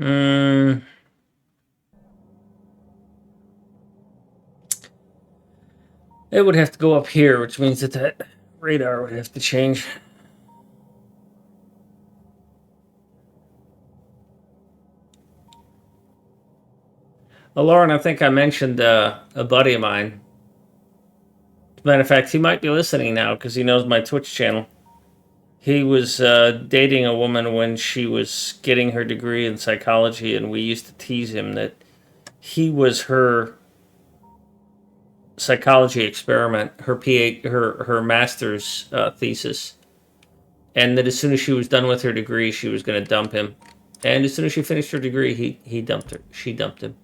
Mm, it would have to go up here, which means that radar would have to change. Well, Lauren, I think I mentioned a buddy of mine. As a matter of fact, he might be listening now because he knows my Twitch channel. He was dating a woman when she was getting her degree in psychology, and we used to tease him that he was her psychology experiment, her her master's thesis, and that as soon as she was done with her degree, she was going to dump him. And as soon as she finished her degree, he dumped her. She dumped him.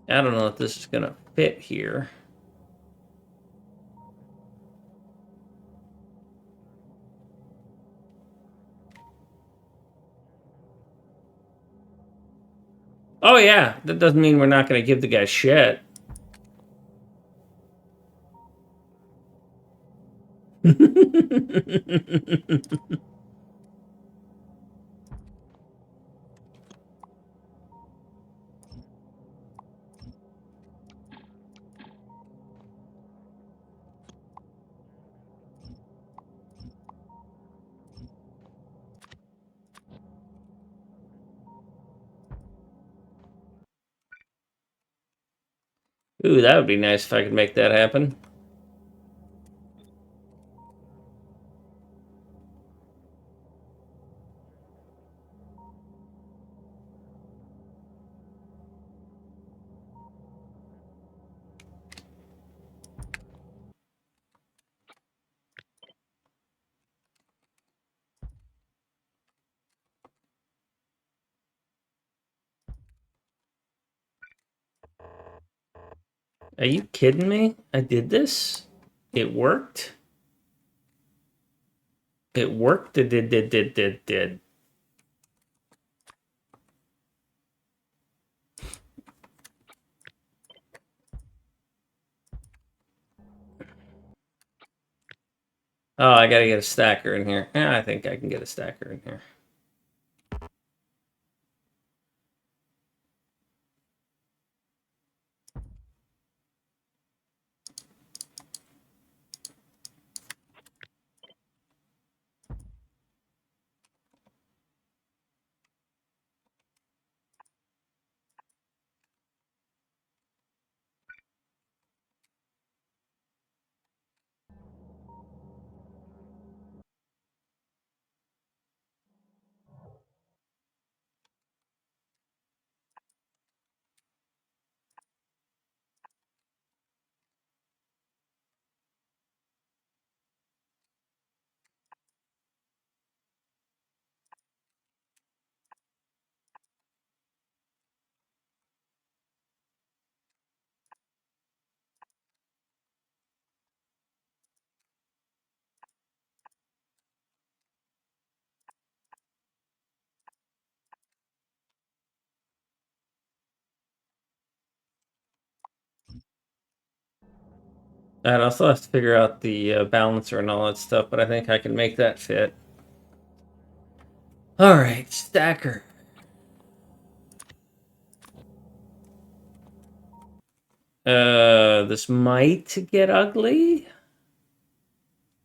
I don't know if this is going to fit here. Oh yeah, that doesn't mean we're not going to give the guy shit. Ooh, that would be nice if I could make that happen. Are you kidding me? I did this? It worked? It worked? Did. Oh, I gotta get a stacker in here. I think I can get a stacker in here. I'd also have to figure out the balancer and all that stuff, but I think I can make that fit. All right, stacker. This might get ugly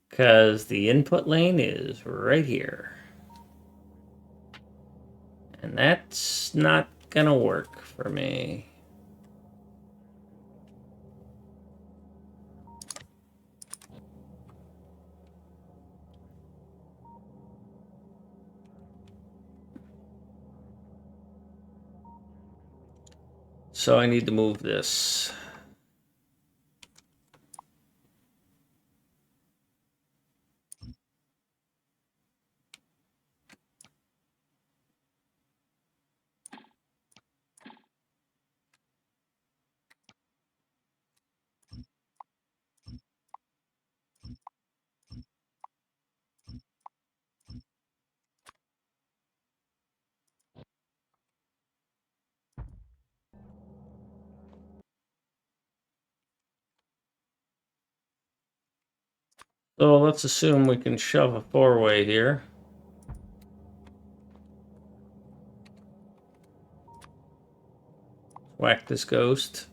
because the input lane is right here, and that's not gonna work for me. So I need to move this. So let's assume we can shove a four-way here. Whack this ghost.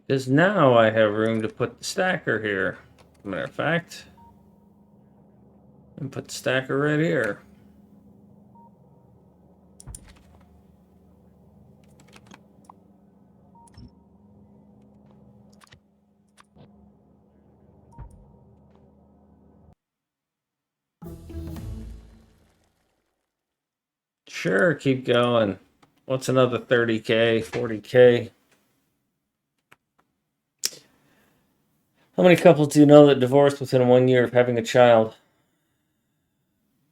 Because now I have room to put the stacker here. As a matter of fact, and put the stacker right here. Sure, keep going. What's another 30K, 40K? How many couples do you know that divorced within 1 year of having a child?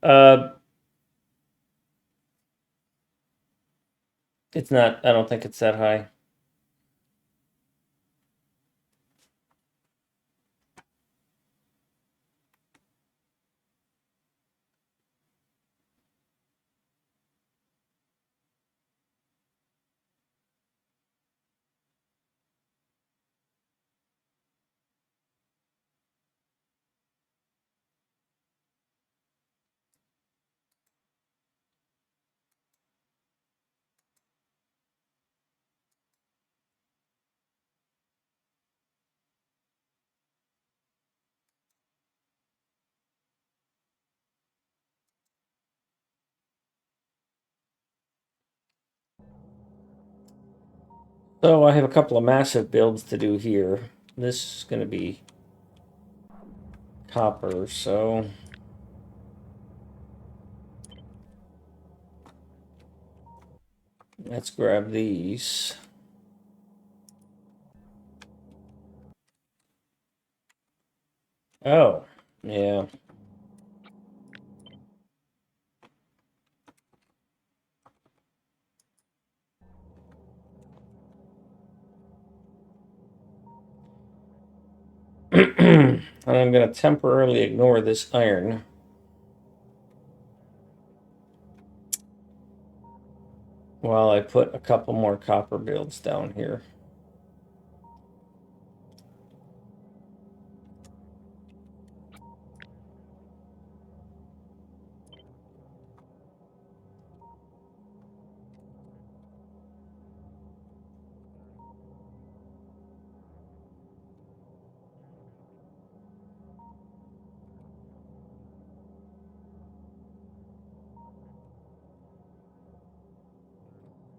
It's not, I don't think it's that high. So I have a couple of massive builds to do here. This is going to be copper, so let's grab these. Oh, yeah. And I'm going to temporarily ignore this iron while I put a couple more copper builds down here.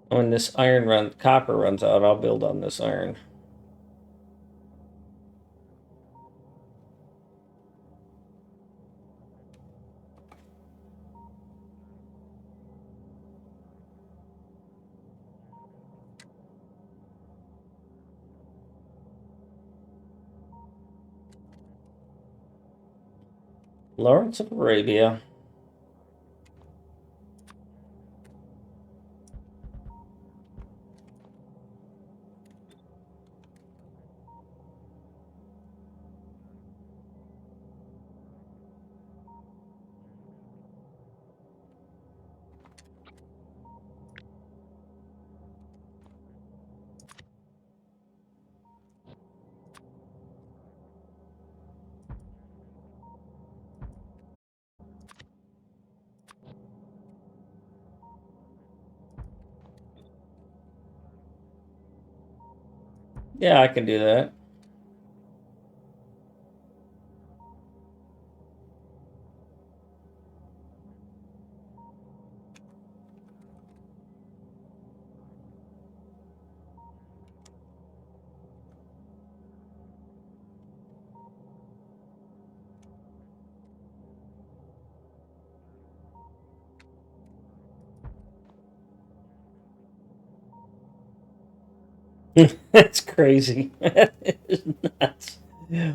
When this copper runs out, I'll build on this iron. Lawrence of Arabia. Yeah, I can do that. That's crazy. That is nuts.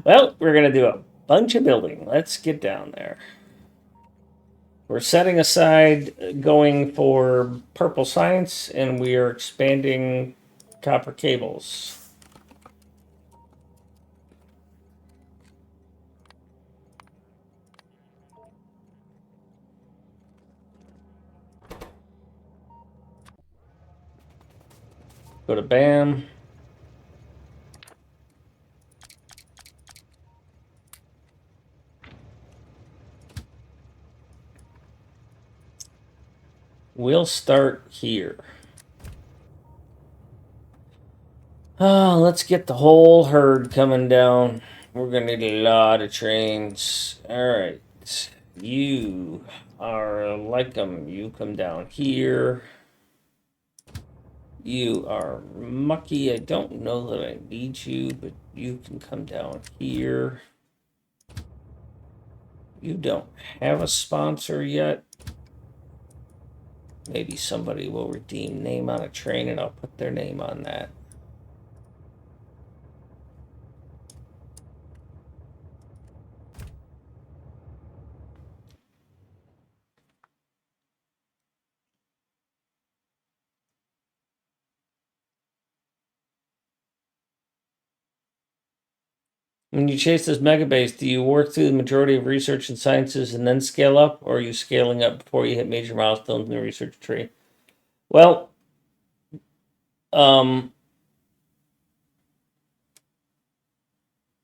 Well, we're going to do a bunch of building. Let's get down there. We're setting aside going for purple science, and we are expanding copper cables. Go to BAM. We'll start here. Oh, let's get the whole herd coming down. We're going to need a lot of trains. All right. You are like them. You come down here. You are mucky. I don't know that I need you, but you can come down here. You don't have a sponsor yet. Maybe somebody will redeem name on a train and I'll put their name on that. When you chase this MegaBase, do you work through the majority of research and sciences and then scale up, or are you scaling up before you hit major milestones in the research tree? Well, I'm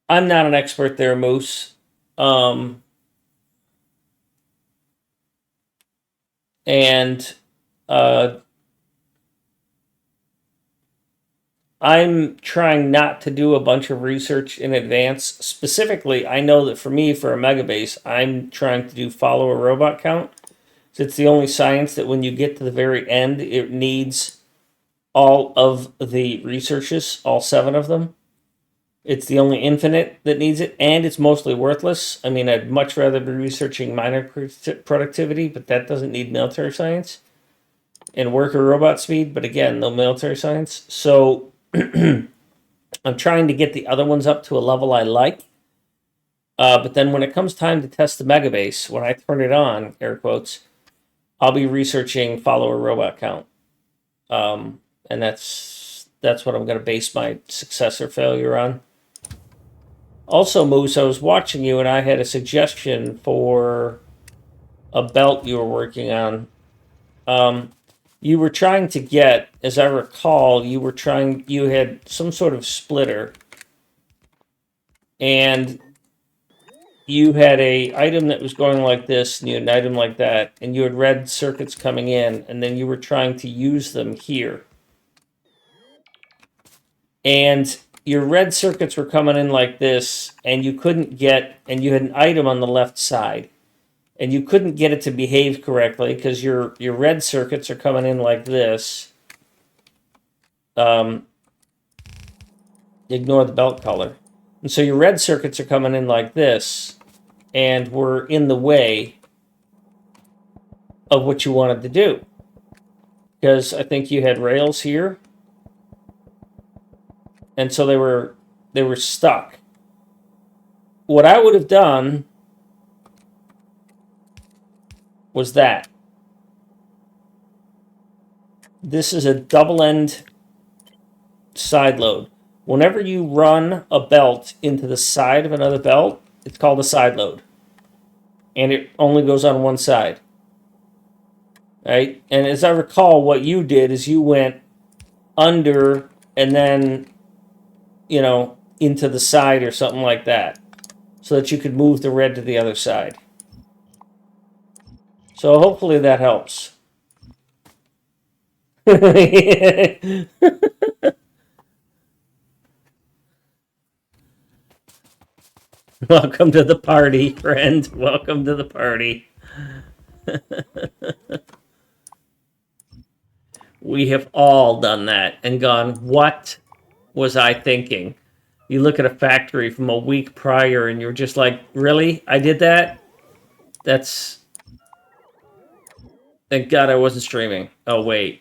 not an expert there, Moose. And I'm trying not to do a bunch of research in advance. Specifically, I know that for me, for a MegaBase, I'm trying to do follow a robot count. So it's the only science that when you get to the very end, it needs all of the researches, all 7 of them. It's the only infinite that needs it, and it's mostly worthless. I mean, I'd much rather be researching minor productivity, but that doesn't need military science. And worker robot speed, but again, no military science. So I'm trying to get the other ones up to a level I like. But then when it comes time to test the MegaBase, when I turn it on, air quotes, I'll be researching follower robot count. And that's what I'm going to base my success or failure on. Also, Moose, I was watching you and I had a suggestion for a belt you were working on. You were trying to get, as I recall, you had some sort of splitter, and you had a item that was going like this, and you had an item like that, and you had red circuits coming in, and then you were trying to use them here. And your red circuits were coming in like this, and you couldn't get, and you had an item on the left side, and you couldn't get it to behave correctly because your red circuits are coming in like this. Ignore the belt color. And so your red circuits are coming in like this, and were in the way of what you wanted to do. Because I think you had rails here, and so they were stuck. What I would have done was that. This is a double end side load. Whenever you run a belt into the side of another belt, it's called a side load. And it only goes on one side. Right? And as I recall, what you did is you went under and then, into the side or something like that, so that you could move the red to the other side. So hopefully that helps. Welcome to the party, friend. Welcome to the party. We have all done that and gone, what was I thinking? You look at a factory from a week prior and you're just like, really? I did that? That's... Thank God I wasn't streaming. Oh, wait.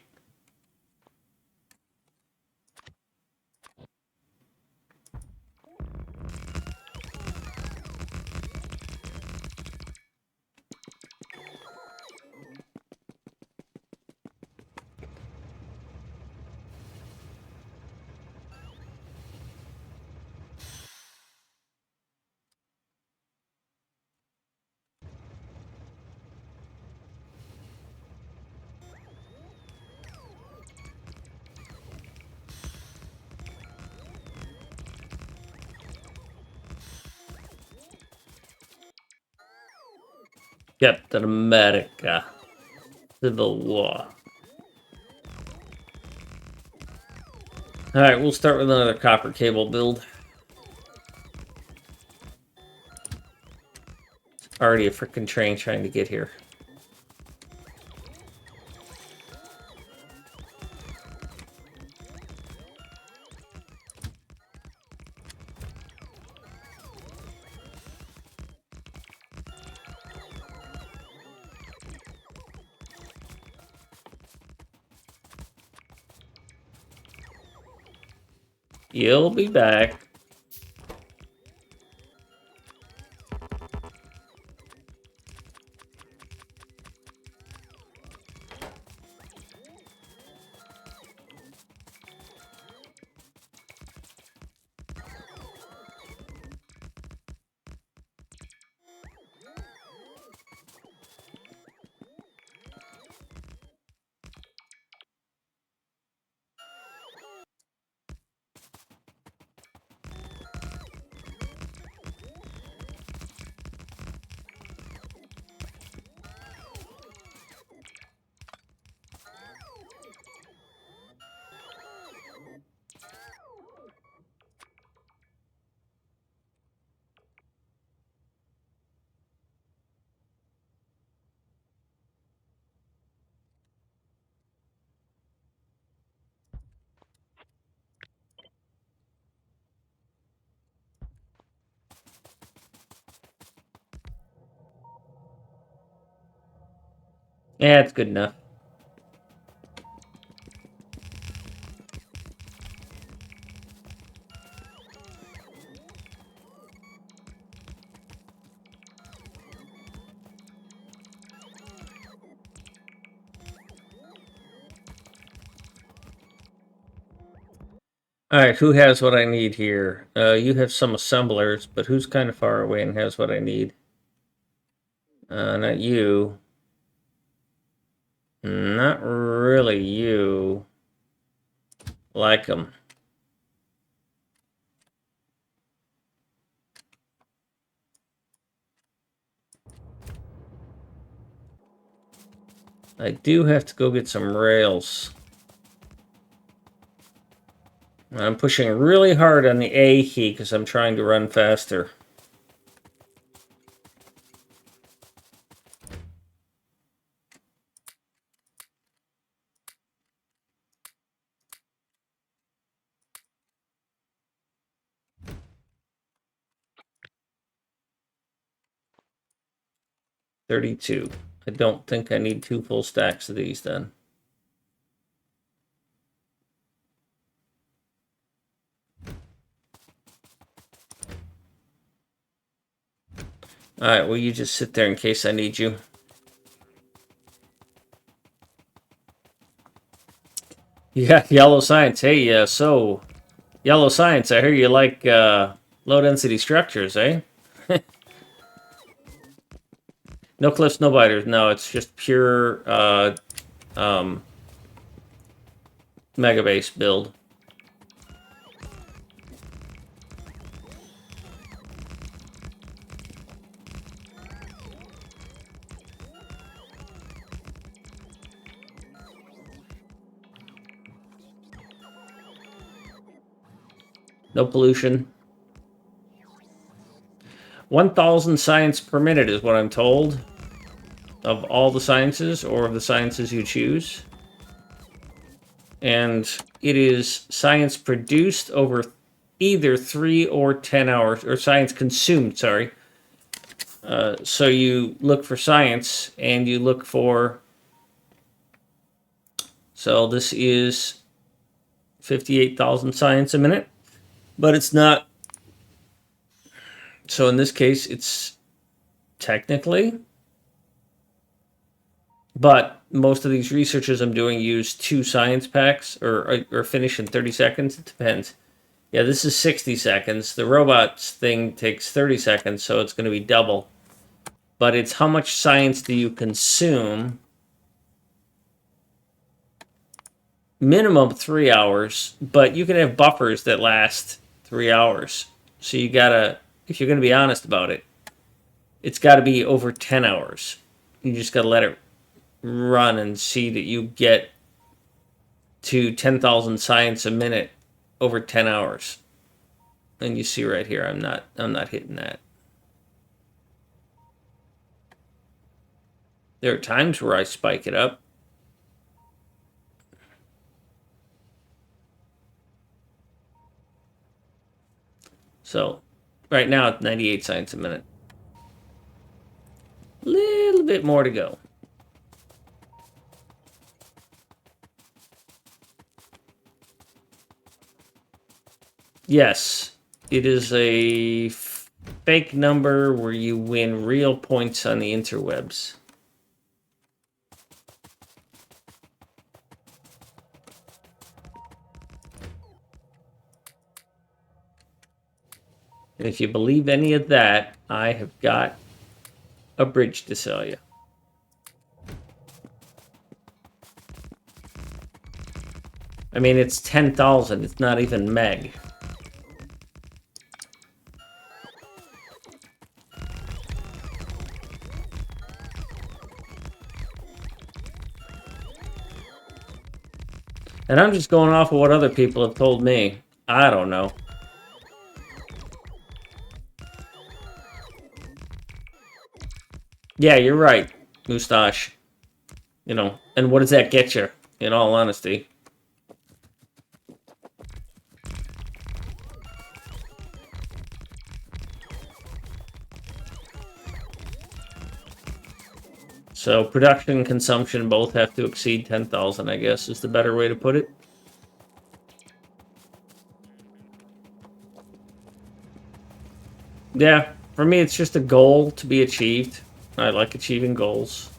Captain America. Civil War. Alright, we'll start with another copper cable build. It's already a freaking train trying to get here. You'll be back. Yeah, it's good enough. Alright, who has what I need here? You have some assemblers, but who's kind of far away and has what I need? Not you. Not really you. Like them. I do have to go get some rails. I'm pushing really hard on the A key because I'm trying to run faster. $32. I don't think I need 2 full stacks of these then. Alright, well, you just sit there in case I need you. Yeah, Yellow Science. Hey, so, Yellow Science, I hear you like low-density structures, eh? No cliffs, no biters. No, it's just pure MegaBase build. No pollution. 1,000 science per minute is what I'm told. Of all the sciences, or of the sciences you choose. And it is science produced over either 3 or 10 hours, or science consumed, sorry. So you look for science, and you look for... So this is 58,000 science a minute. But it's not... So in this case, it's technically... But most of these researches I'm doing use 2 science packs, or finish in 30 seconds. It depends. Yeah, this is 60 seconds. The robots thing takes 30 seconds, so it's going to be double. But it's how much science do you consume? Minimum 3 hours, but you can have buffers that last 3 hours. So you gotta, if you're going to be honest about it, it's got to be over 10 hours. You just got to let it run and see that you get to 10,000 science a minute over 10 hours. And you see right here, I'm not hitting that. There are times where I spike it up. So right now it's 98 science a minute. Little bit more to go. Yes, it is a fake number where you win real points on the interwebs. And if you believe any of that, I have got a bridge to sell you. I mean, it's 10,000. It's not even meg. And I'm just going off of what other people have told me. I don't know. Yeah, you're right, Mustache. You know, and what does that get you, in all honesty? So production and consumption both have to exceed 10,000, I guess, is the better way to put it. Yeah, for me, it's just a goal to be achieved. I like achieving goals.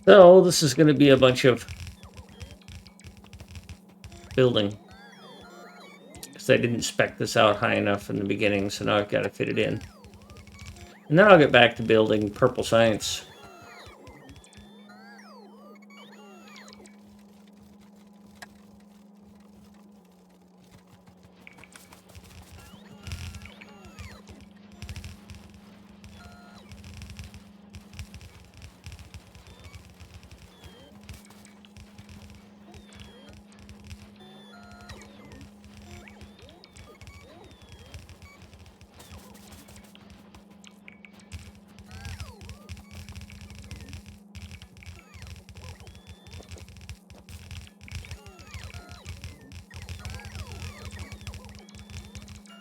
So this is going to be a bunch of building. Because I didn't spec this out high enough in the beginning, so now I've got to fit it in. And then I'll get back to building purple science.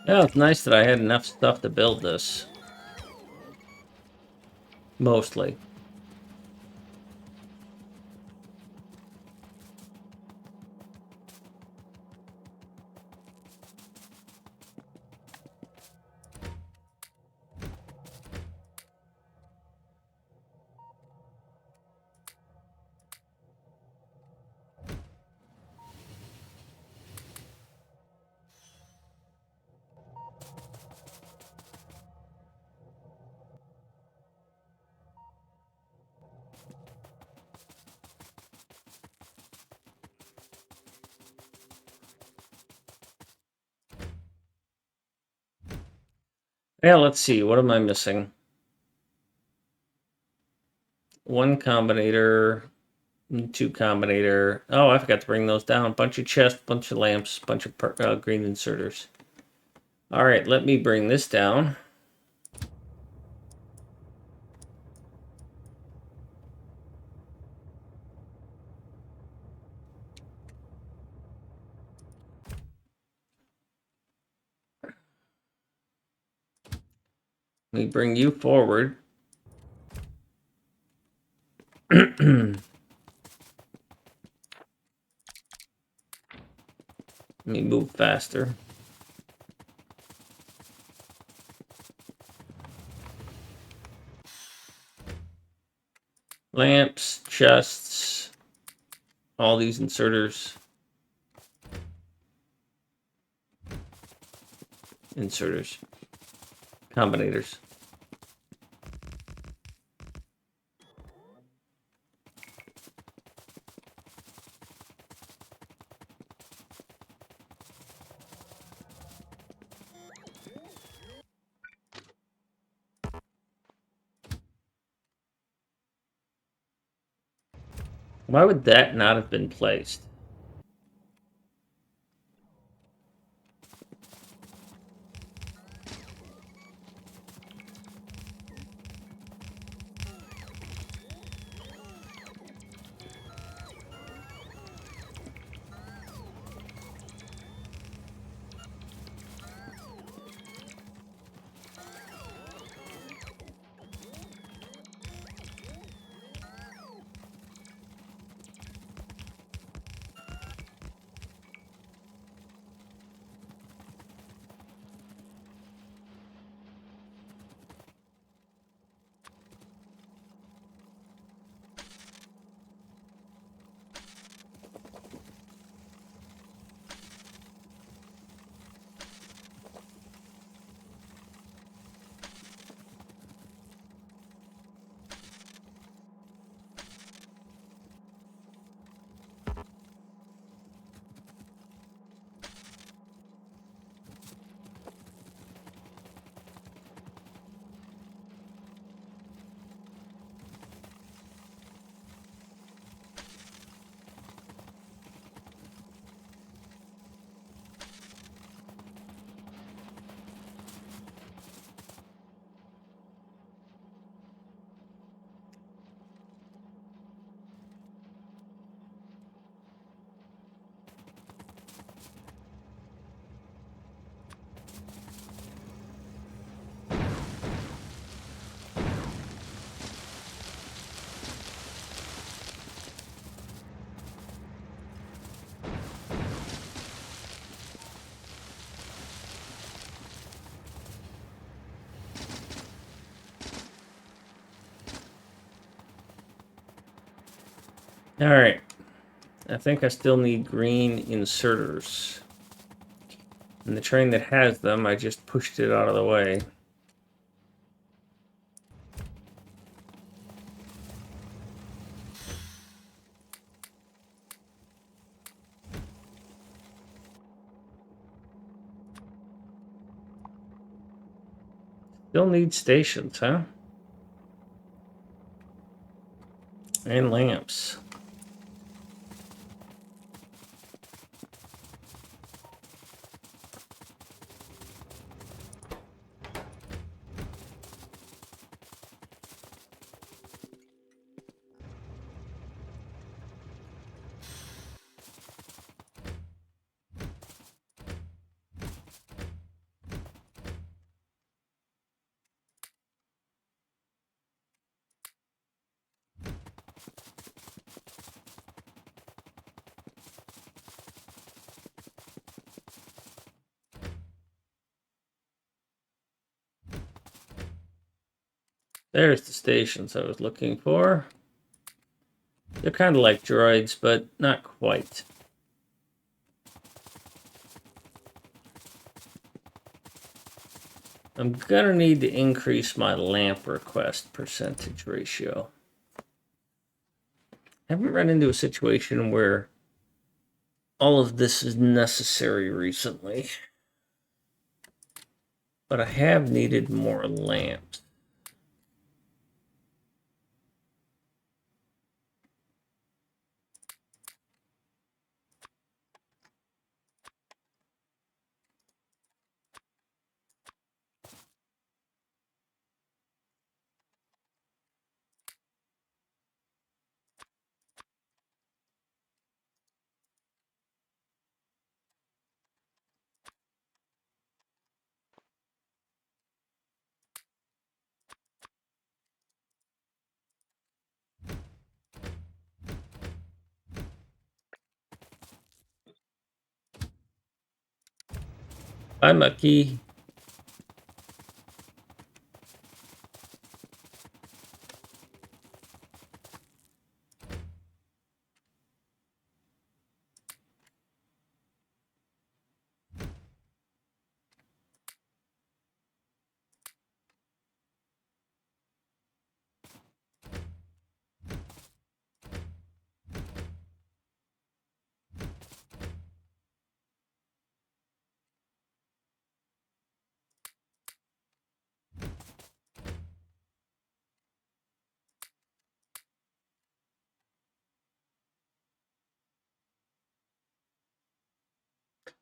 Yeah, it's nice that I had enough stuff to build this. Mostly. Yeah, let's see. What am I missing? One combinator, two combinator. Oh, I forgot to bring those down. Bunch of chests, bunch of lamps, bunch of green inserters. All right, let me bring this down. Let me bring you forward. Let me move faster. Lamps, chests, all these inserters. Inserters. Combinators. Why would that not have been placed? All right. I think I still need green inserters. And the train that has them, I just pushed it out of the way. Still need stations, huh? And lamps. There's the stations I was looking for. They're kind of like droids, but not quite. I'm gonna need to increase my lamp request percentage ratio. I haven't run into a situation where all of this is necessary recently. But I have needed more lamps. Bye, Mucky.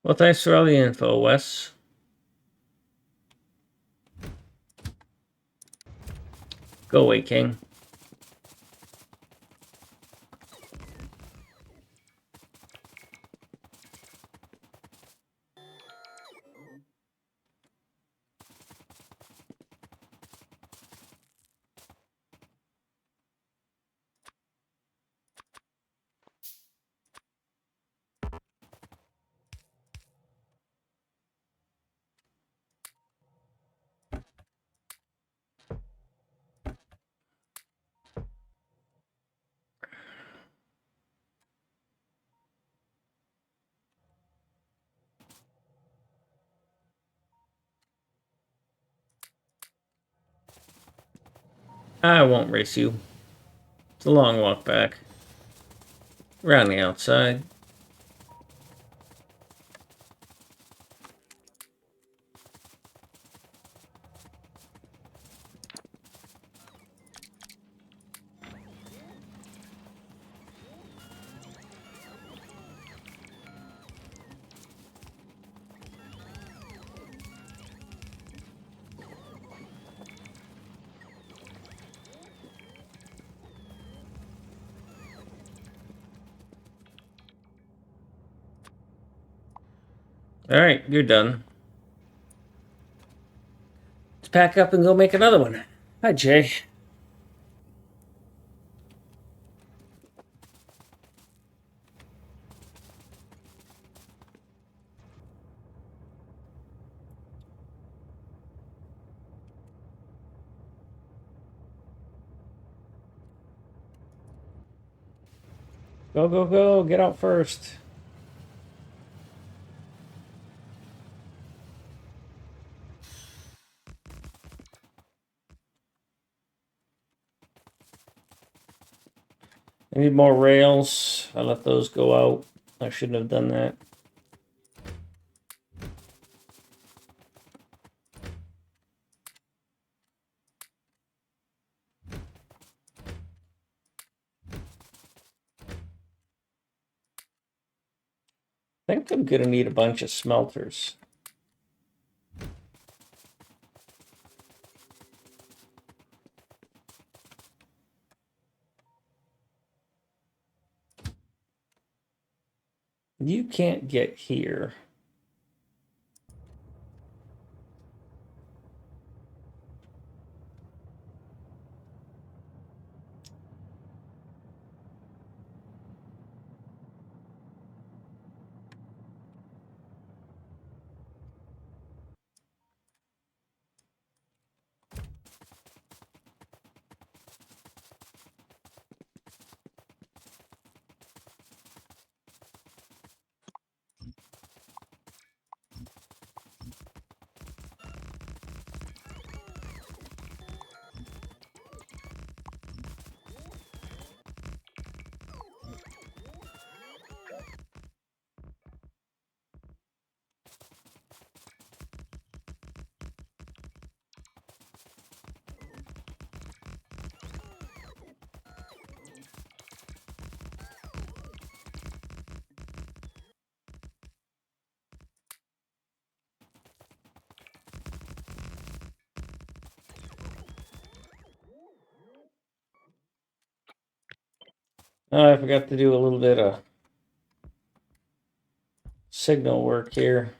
Well, thanks for all the info, Wes. Go away, King. I won't race you. It's a long walk back. Around the outside. Alright, you're done. Let's pack up and go make another one. Hi, Jay. Go, go, go. Get out first. I need more rails. I let those go out. I shouldn't have done that. I think I'm gonna need a bunch of smelters. You can't get here. Oh, I forgot to do a little bit of signal work here.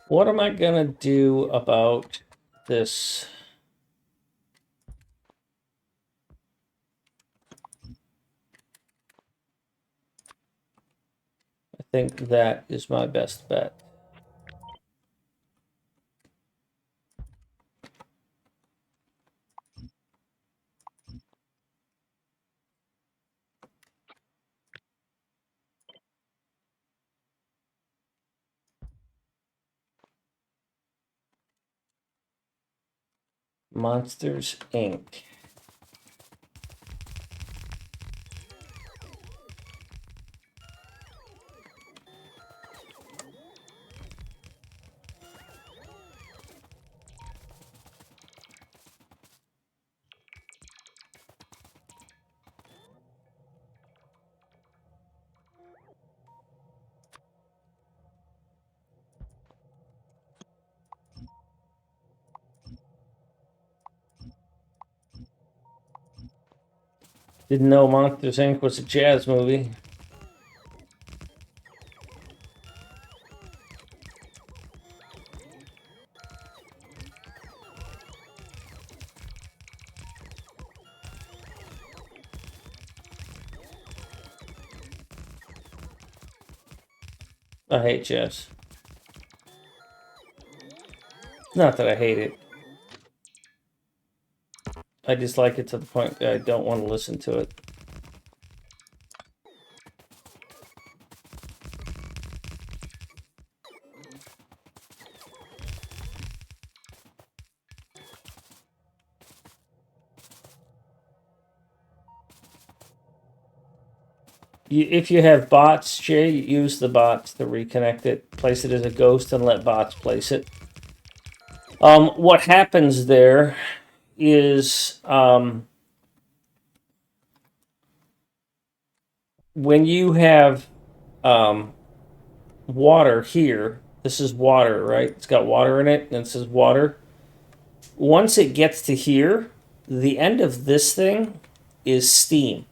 What am I gonna do about this? I think that is my best bet. Monsters Inc. Didn't know Monsters Inc. was a jazz movie. I hate jazz. Not that I hate it. I dislike it to the point that I don't want to listen to it. If you have bots, Jay, use the bots to reconnect it. Place it as a ghost and let bots place it. What happens there is when you have water here, this is water, right? It's got water in it, and it says water. Once it gets to here, the end of this thing is steam.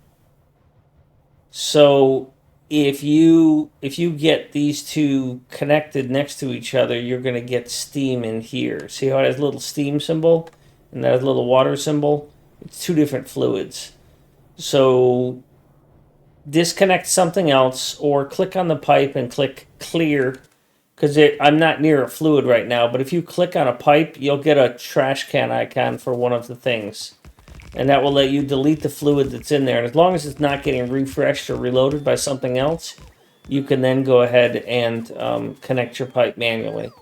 So if you get these two connected next to each other, you're going to get steam in here. See how it has a little steam symbol and that has a little water symbol? It's two different fluids. So disconnect something else or click on the pipe and click clear because I'm not near a fluid right now, but if you click on a pipe, you'll get a trash can icon for one of the things. And that will let you delete the fluid that's in there. And as long as it's not getting refreshed or reloaded by something else, you can then go ahead and connect your pipe manually.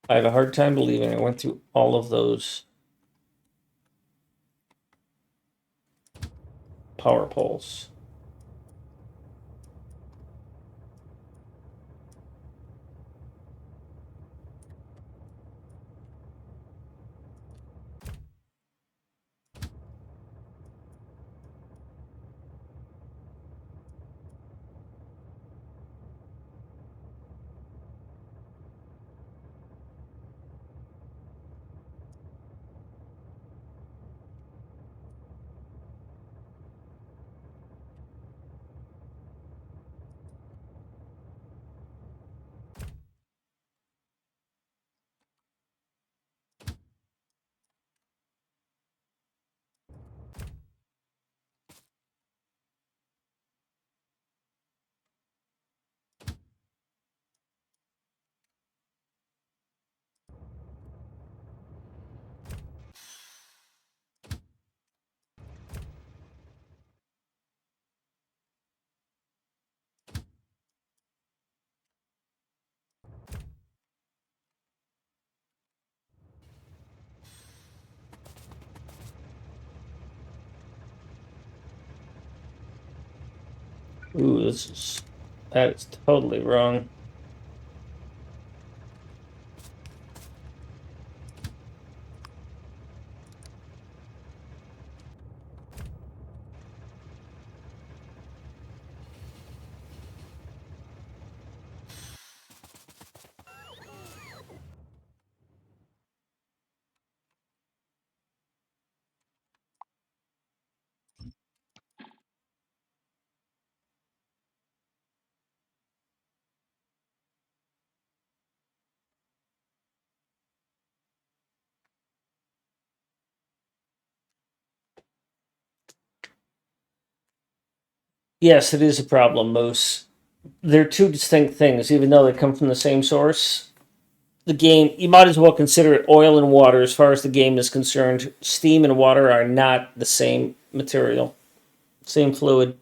I have a hard time believing I went through all of those power poles. Ooh, that is totally wrong. Yes, it is a problem, Moose. They're two distinct things, even though they come from the same source. The game, you might as well consider it oil and water as far as the game is concerned. Steam and water are not the same material, same fluid.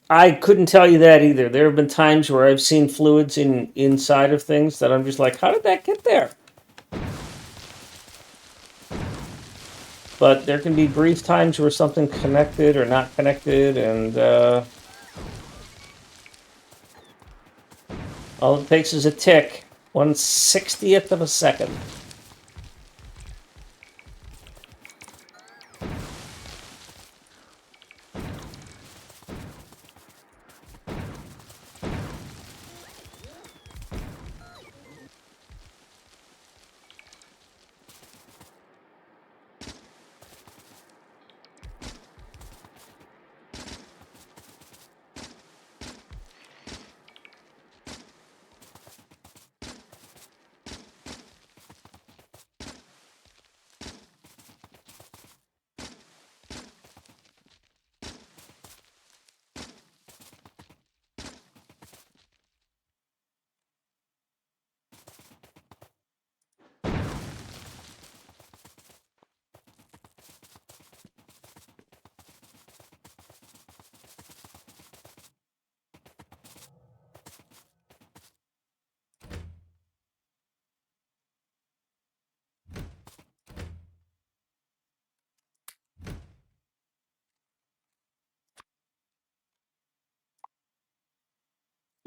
I couldn't tell you that either. There have been times where I've seen fluids inside of things that I'm just like, how did that get there? But there can be brief times where something connected or not connected, and all it takes is a tick, 1/60th of a second.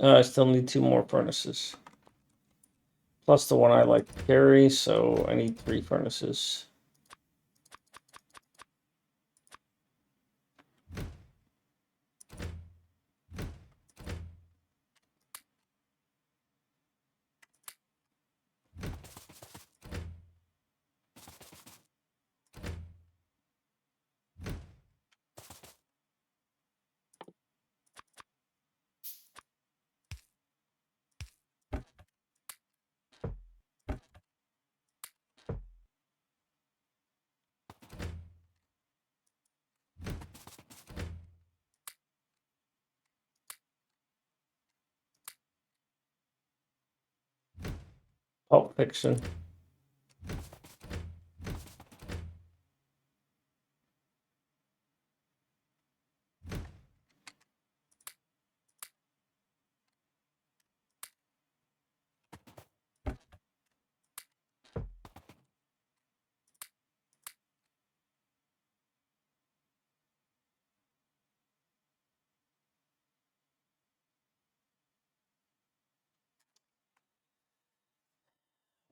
I still need 2 more furnaces. Plus the one I like to carry, so I need 3 furnaces. Pulp Fiction.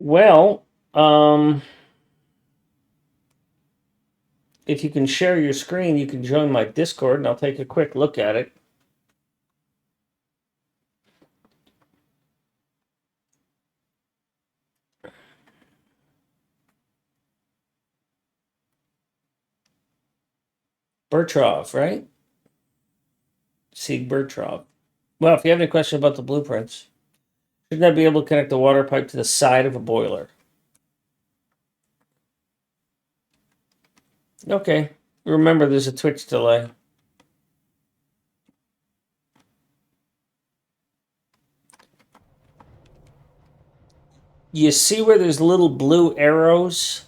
Well, if you can share your screen, you can join my Discord, and I'll take a quick look at it. Bertrov, right? Sieg Bertrov. Well, if you have any questions about the blueprints, shouldn't I be able to connect the water pipe to the side of a boiler? Okay. Remember, there's a Twitch delay. You see where there's little blue arrows?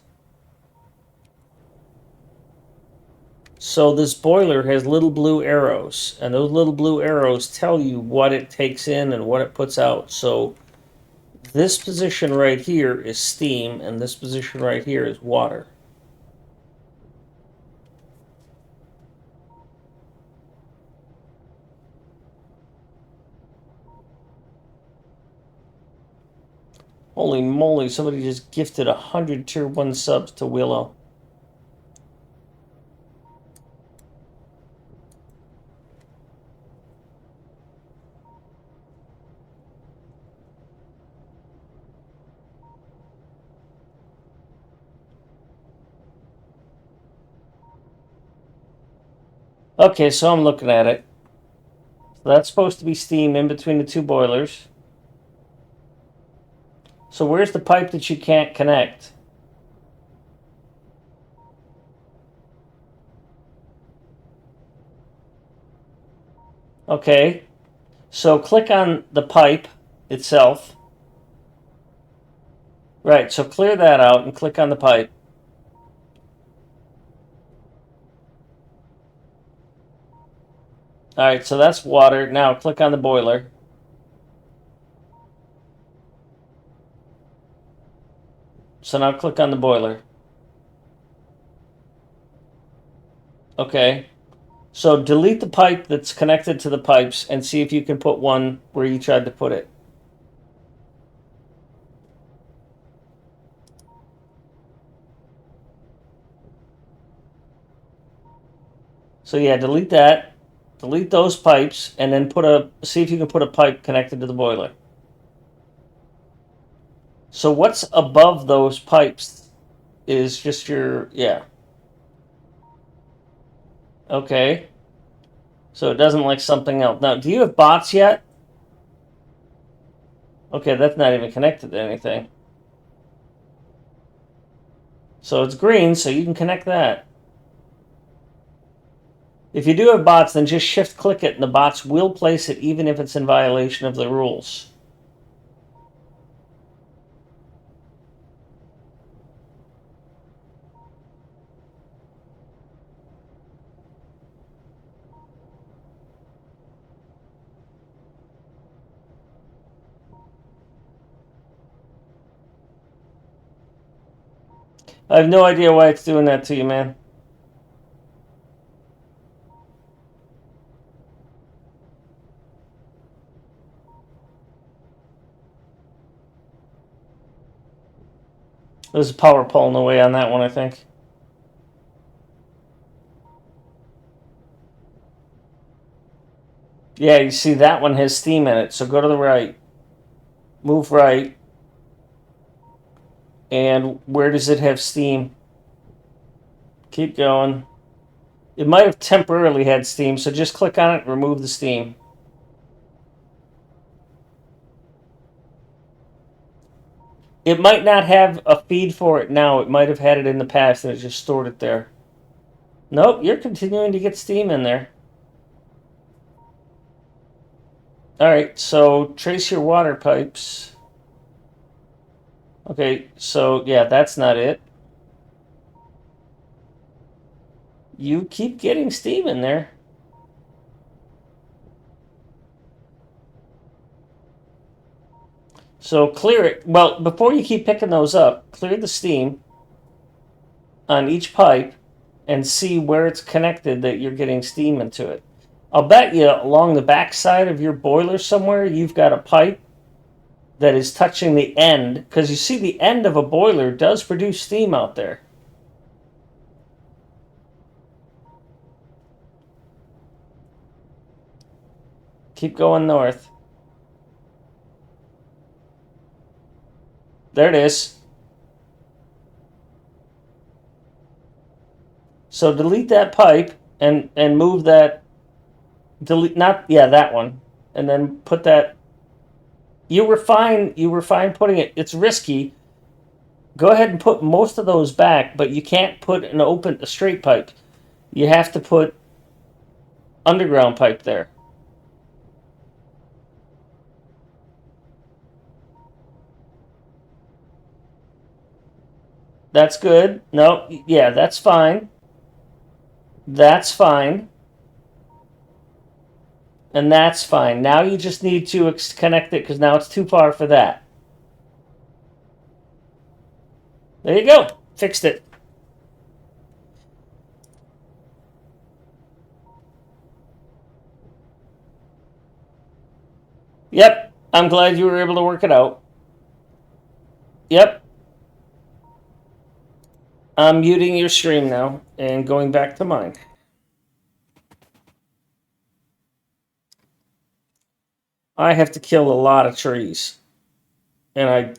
So this boiler has little blue arrows, and those little blue arrows tell you what it takes in and what it puts out. So this position right here is steam, and this position right here is water. Holy moly, somebody just gifted 100 tier 1 subs to Willow. Okay, so I'm looking at it. So that's supposed to be steam in between the two boilers. So where's the pipe that you can't connect? Okay, so click on the pipe itself. Right, so clear that out and click on the pipe. All right, so that's water. Now click on the boiler. So now click on the boiler. Okay. So delete the pipe that's connected to the pipes and see if you can put one where you tried to put it. So yeah, delete that. Delete those pipes and then see if you can put a pipe connected to the boiler. So what's above those pipes is just yeah. Okay. So it doesn't like something else. Now, do you have bots yet? Okay, that's not even connected to anything. So it's green, so you can connect that. If you do have bots, then just shift click it and the bots will place it even if it's in violation of the rules. I have no idea why it's doing that to you, man. There's a power pulling away on that one, I think. Yeah, you see that one has steam in it, so go to the right. Move right. And where does it have steam? Keep going. It might have temporarily had steam, so just click on it and remove the steam. It might not have a feed for it now. It might have had it in the past and it just stored it there. Nope, you're continuing to get steam in there. Alright, so trace your water pipes. Okay, so yeah, that's not it. You keep getting steam in there. So clear it. Well, before you keep picking those up, clear the steam on each pipe and see where it's connected that you're getting steam into it. I'll bet you along the back side of your boiler somewhere, you've got a pipe that is touching the end, because you see the end of a boiler does produce steam out there. Keep going north. There it is. So delete that pipe and move that. Delete not yeah that one, and then put that. You were fine. You were fine putting it. It's risky. Go ahead and put most of those back, but you can't put a straight pipe. You have to put underground pipe there. That's good. No, yeah, that's fine. That's fine. And that's fine. Now you just need to connect it because now it's too far for that. There you go. Fixed it. Yep. I'm glad you were able to work it out. Yep. I'm muting your stream now and going back to mine. I have to kill a lot of trees. And I.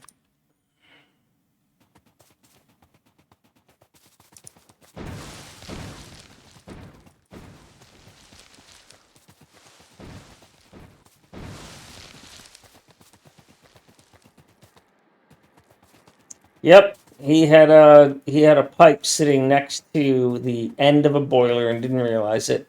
Yep. He had a pipe sitting next to the end of a boiler and didn't realize it.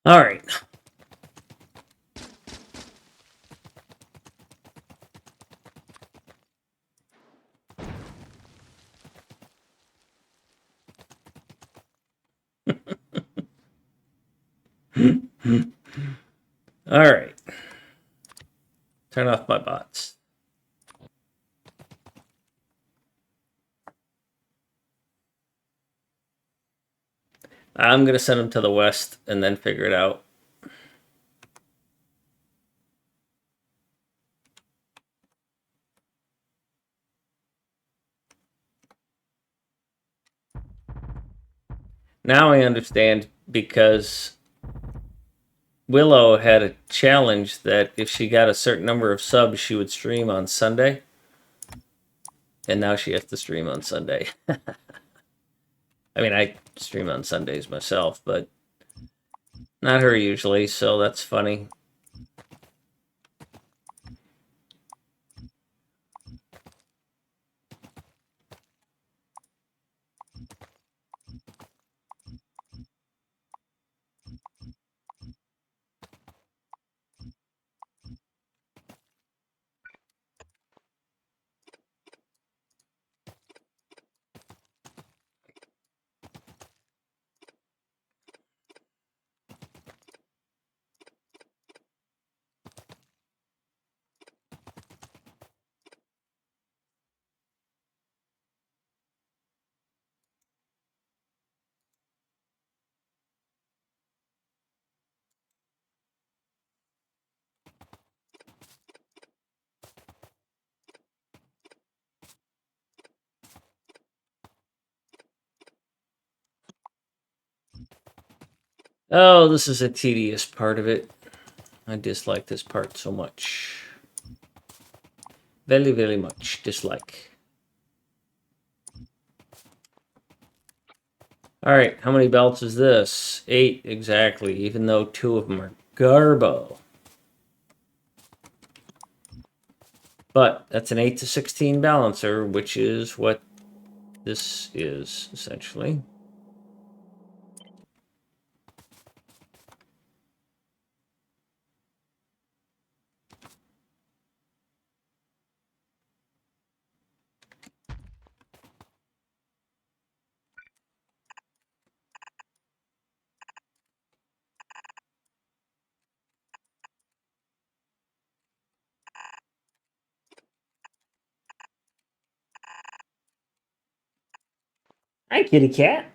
All right. All right. Turn off my bots. I'm going to send them to the west and then figure it out. Now I understand because Willow had a challenge that if she got a certain number of subs, she would stream on Sunday. And now she has to stream on Sunday. I mean, I stream on Sundays myself, but not her usually, so that's funny. Oh, this is a tedious part of it. I dislike this part so much. Very, very much dislike. All right, how many belts is this? 8 exactly, even though 2 of them are garbo. But that's an 8 to 16 balancer, which is what this is, essentially. Hi, kitty cat.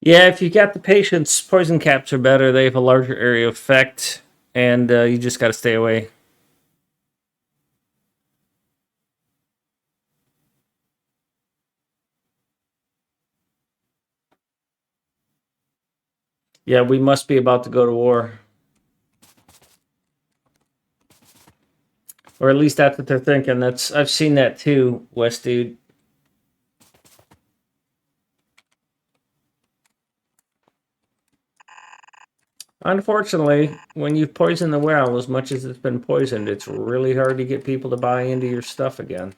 Yeah, if you got the patience, poison caps are better. They have a larger area of effect, and you just got to stay away. Yeah, we must be about to go to war. Or at least that's what they're thinking. That's I've seen that too, West dude. Unfortunately, when you've poisoned the well as much as it's been poisoned, it's really hard to get people to buy into your stuff again.